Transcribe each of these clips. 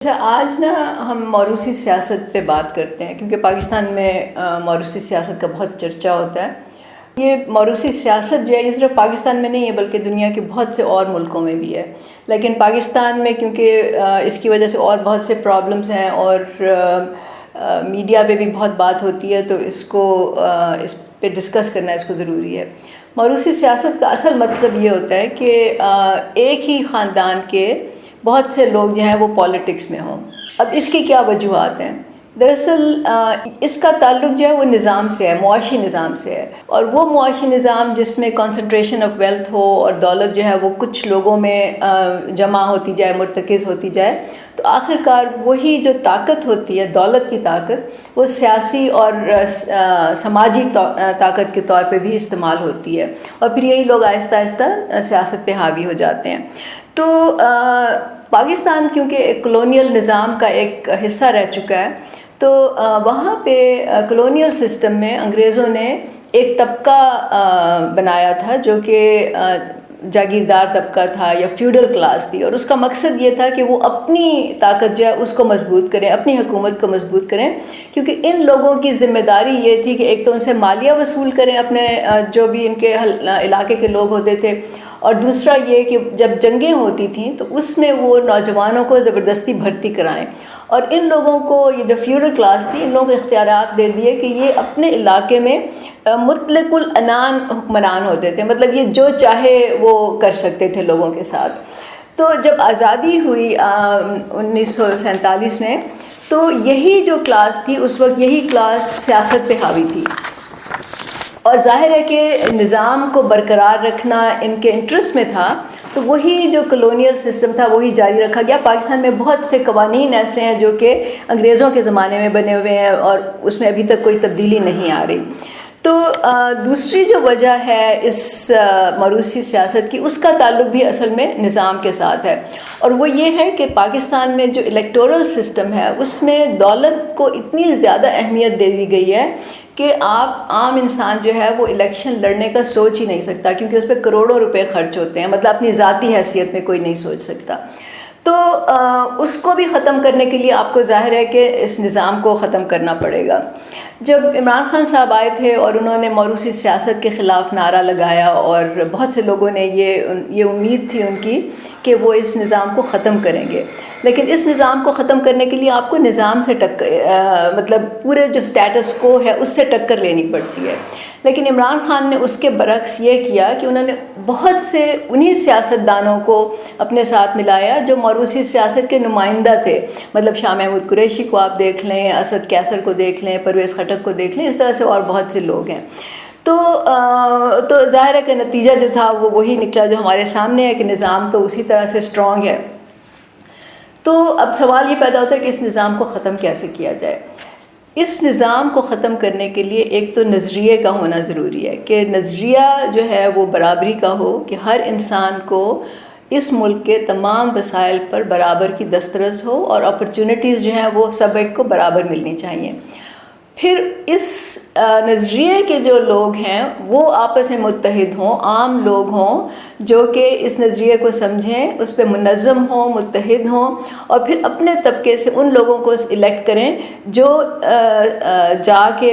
اچھا، آج نا ہم موروثی سیاست پہ بات کرتے ہیں کیونکہ پاکستان میں موروثی سیاست کا بہت چرچا ہوتا ہے۔ یہ موروثی سیاست جو ہے یہ صرف پاکستان میں نہیں ہے بلکہ دنیا کے بہت سے اور ملکوں میں بھی ہے، لیکن پاکستان میں کیونکہ اس کی وجہ سے اور بہت سے پرابلمز ہیں اور میڈیا پہ بھی بہت بات ہوتی ہے، تو اس پہ ڈسکس کرنا اس کو ضروری ہے۔ موروثی سیاست کا اصل مطلب یہ ہوتا ہے کہ ایک ہی خاندان کے بہت سے لوگ جو ہیں وہ پالیٹکس میں ہوں۔ اب اس کی کیا وجوہات ہیں؟ دراصل اس کا تعلق جو ہے وہ نظام سے ہے، معاشی نظام سے ہے، اور وہ معاشی نظام جس میں کنسنٹریشن آف ویلتھ ہو اور دولت جو ہے وہ کچھ لوگوں میں جمع ہوتی جائے، مرتکز ہوتی جائے، تو آخر کار وہی جو طاقت ہوتی ہے، دولت کی طاقت، وہ سیاسی اور سماجی طاقت کے طور پہ بھی استعمال ہوتی ہے، اور پھر یہی لوگ آہستہ آہستہ سیاست پہ حاوی ہو جاتے ہیں۔ تو پاکستان کیونکہ ایک کلونیل نظام کا ایک حصہ رہ چکا ہے، تو وہاں پہ کلونیل سسٹم میں انگریزوں نے ایک طبقہ بنایا تھا جو کہ جاگیردار طبقہ تھا یا فیوڈل کلاس تھی، اور اس کا مقصد یہ تھا کہ وہ اپنی طاقت جو ہے اس کو مضبوط کریں، اپنی حکومت کو مضبوط کریں، کیونکہ ان لوگوں کی ذمہ داری یہ تھی کہ ایک تو ان سے مالیہ وصول کریں، اپنے جو بھی ان کے علاقے کے لوگ ہوتے تھے، اور دوسرا یہ کہ جب جنگیں ہوتی تھیں تو اس میں وہ نوجوانوں کو زبردستی بھرتی کرائیں، اور ان لوگوں کو، یہ جو فیوڈل کلاس تھی، ان لوگوں کو اختیارات دے دیے کہ یہ اپنے علاقے میں مطلق العنان حکمران ہوتے تھے، مطلب یہ جو چاہے وہ کر سکتے تھے لوگوں کے ساتھ۔ تو جب آزادی ہوئی 1947 میں، تو یہی جو کلاس تھی اس وقت، یہی کلاس سیاست پہ حاوی تھی، اور ظاہر ہے کہ نظام کو برقرار رکھنا ان کے انٹرسٹ میں تھا، تو وہی جو کلونیل سسٹم تھا وہی جاری رکھا گیا۔ پاکستان میں بہت سے قوانین ایسے ہیں جو کہ انگریزوں کے زمانے میں بنے ہوئے ہیں، اور اس میں ابھی تک کوئی تبدیلی نہیں آ رہی۔ تو دوسری جو وجہ ہے اس موروثی سیاست کی، اس کا تعلق بھی اصل میں نظام کے ساتھ ہے، اور وہ یہ ہے کہ پاکستان میں جو الیکٹورل سسٹم ہے اس میں دولت کو اتنی زیادہ اہمیت دے دی گئی ہے کہ عام انسان جو ہے وہ الیکشن لڑنے کا سوچ ہی نہیں سکتا، کیونکہ اس پہ کروڑوں روپے خرچ ہوتے ہیں، مطلب اپنی ذاتی حیثیت میں کوئی نہیں سوچ سکتا۔ تو اس کو بھی ختم کرنے کے لیے آپ کو ظاہر ہے کہ اس نظام کو ختم کرنا پڑے گا۔ جب عمران خان صاحب آئے تھے اور انہوں نے موروثی سیاست کے خلاف نعرہ لگایا، اور بہت سے لوگوں نے یہ امید تھی ان کی کہ وہ اس نظام کو ختم کریں گے، لیکن اس نظام کو ختم کرنے کے لیے آپ کو نظام سے مطلب پورے جو سٹیٹس کو ہے اس سے ٹکر لینی پڑتی ہے۔ لیکن عمران خان نے اس کے برعکس یہ کیا کہ انہوں نے بہت سے انہی سیاستدانوں کو اپنے ساتھ ملایا جو موروثی سیاست کے نمائندہ تھے، مطلب شاہ محمود قریشی کو آپ دیکھ لیں، اسد کیسر کو دیکھ لیں، پرویز خٹک کو دیکھ لیں، اس طرح سے اور بہت سے لوگ ہیں۔ تو ظاہر ہے کہ نتیجہ جو تھا وہ وہی نکلا جو ہمارے سامنے ہے، کہ نظام تو اسی طرح سے اسٹرانگ ہے۔ تو اب سوال یہ پیدا ہوتا ہے کہ اس نظام کو ختم کیسے کیا جائے۔ اس نظام کو ختم کرنے کے لیے ایک تو نظریے کا ہونا ضروری ہے، کہ نظریہ جو ہے وہ برابری کا ہو، کہ ہر انسان کو اس ملک کے تمام وسائل پر برابر کی دسترس ہو، اور اپرچونٹیز جو ہیں وہ سب ایک کو برابر ملنی چاہیے۔ پھر اس نظریے کے جو لوگ ہیں وہ آپس میں متحد ہوں، عام لوگ ہوں جو کہ اس نظریے کو سمجھیں، اس پہ منظم ہوں، متحد ہوں، اور پھر اپنے طبقے سے ان لوگوں کو الیکٹ کریں جو جا کے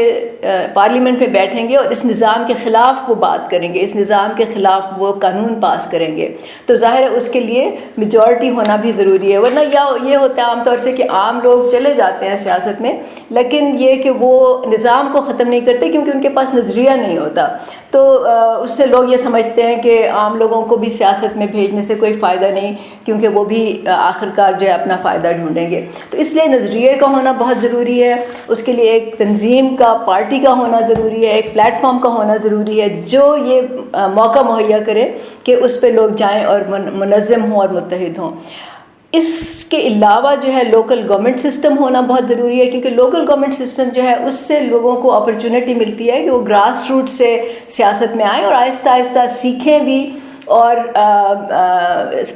پارلیمنٹ میں بیٹھیں گے اور اس نظام کے خلاف وہ بات کریں گے، اس نظام کے خلاف وہ قانون پاس کریں گے۔ تو ظاہر ہے اس کے لیے میجورٹی ہونا بھی ضروری ہے، ورنہ یہ ہوتا ہے عام طور سے کہ عام لوگ چلے جاتے ہیں سیاست میں، لیکن یہ کہ وہ نظام کو ختم نہیں کرتے کیونکہ ان کے پاس نظریہ نہیں ہوتا۔ تو اس سے لوگ یہ سمجھتے ہیں کہ عام لوگوں کو بھی سیاست میں بھیجنے سے کوئی فائدہ نہیں، کیونکہ وہ بھی آخر کار جو ہے اپنا فائدہ ڈھونڈیں گے۔ تو اس لیے نظریے کا ہونا بہت ضروری ہے، اس کے لیے ایک تنظیم کا، پارٹی کا ہونا ضروری ہے، ایک پلیٹ فارم کا ہونا ضروری ہے جو یہ موقع مہیا کرے کہ اس پہ لوگ جائیں اور منظم ہوں اور متحد ہوں۔ اس کے علاوہ جو ہے لوکل گورنمنٹ سسٹم ہونا بہت ضروری ہے، کیونکہ لوکل گورنمنٹ سسٹم جو ہے اس سے لوگوں کو اپرچونٹی ملتی ہے کہ وہ گراس روٹ سے سیاست میں آئیں اور آہستہ آہستہ سیکھیں بھی، اور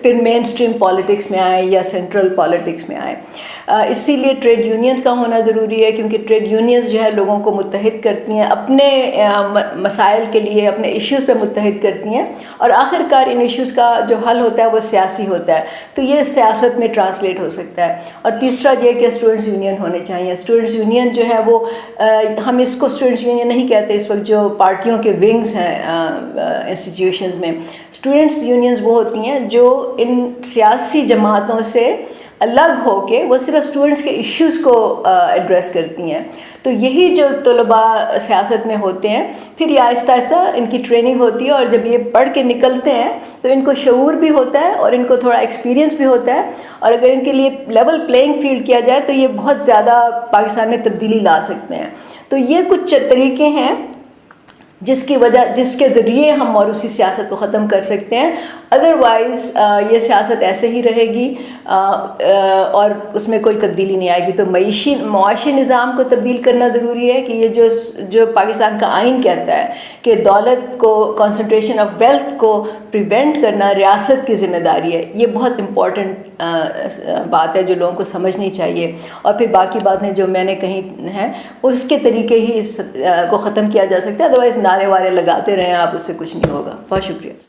پھر مین اسٹریم پالیٹکس میں آئیں یا سینٹرل پالیٹکس میں آئیں. اسی لیے ٹریڈ یونینز کا ہونا ضروری ہے، کیونکہ ٹریڈ یونینز جو ہے لوگوں کو متحد کرتی ہیں، اپنے مسائل کے لیے اپنے ایشوز پہ متحد کرتی ہیں، اور آخر کار ان ایشوز کا جو حل ہوتا ہے وہ سیاسی ہوتا ہے. تو یہ سیاست میں ٹرانسلیٹ ہو سکتا ہے. اور تیسرا یہ کہ اسٹوڈنٹس یونین ہونے چاہیے. اسٹوڈنٹس یونین جو ہے وہ ہم اس کو اسٹوڈنٹس یونین نہیں کہتے اس وقت، جو پارٹیوں کے ونگز ہیں انسٹیٹیوشنز میں. اسٹوڈنٹس یونینز وہ ہوتی ہیں جو ان سیاسی جماعتوں سے الگ ہو کے وہ صرف اسٹوڈنٹس کے ایشوز کو ایڈریس کرتی ہیں. تو یہی جو طلباء سیاست میں ہوتے ہیں، پھر یہ آہستہ آہستہ ان کی ٹریننگ ہوتی ہے، اور جب یہ پڑھ کے نکلتے ہیں تو ان کو شعور بھی ہوتا ہے اور ان کو تھوڑا ایکسپیرینس بھی ہوتا ہے، اور اگر ان کے لیے لیول پلینگ فیلڈ کیا جائے تو یہ بہت زیادہ پاکستان میں تبدیلی لا سکتے ہیں. تو یہ کچھ طریقے ہیں جس کے ذریعے ہم موروثی سیاست کو ختم کر سکتے ہیں. ادروائز یہ سیاست ایسے ہی رہے گی اور اس میں کوئی تبدیلی نہیں آئے گی. تو معاشی نظام کو تبدیل کرنا ضروری ہے کہ یہ جو پاکستان کا آئین کہتا ہے کہ دولت کو، کنسنٹریشن آف ویلتھ کو پریونٹ کرنا ریاست کی ذمہ داری ہے. یہ بہت امپورٹنٹ بات ہے جو لوگوں کو سمجھنی چاہیے. اور پھر باقی باتیں جو میں نے کہی ہیں اس کے طریقے ہی اس کو ختم کیا جا سکتا ہے. ادروائز نعرے وارے لگاتے رہیں آپ، اس سے کچھ نہیں ہوگا. بہت شکریہ.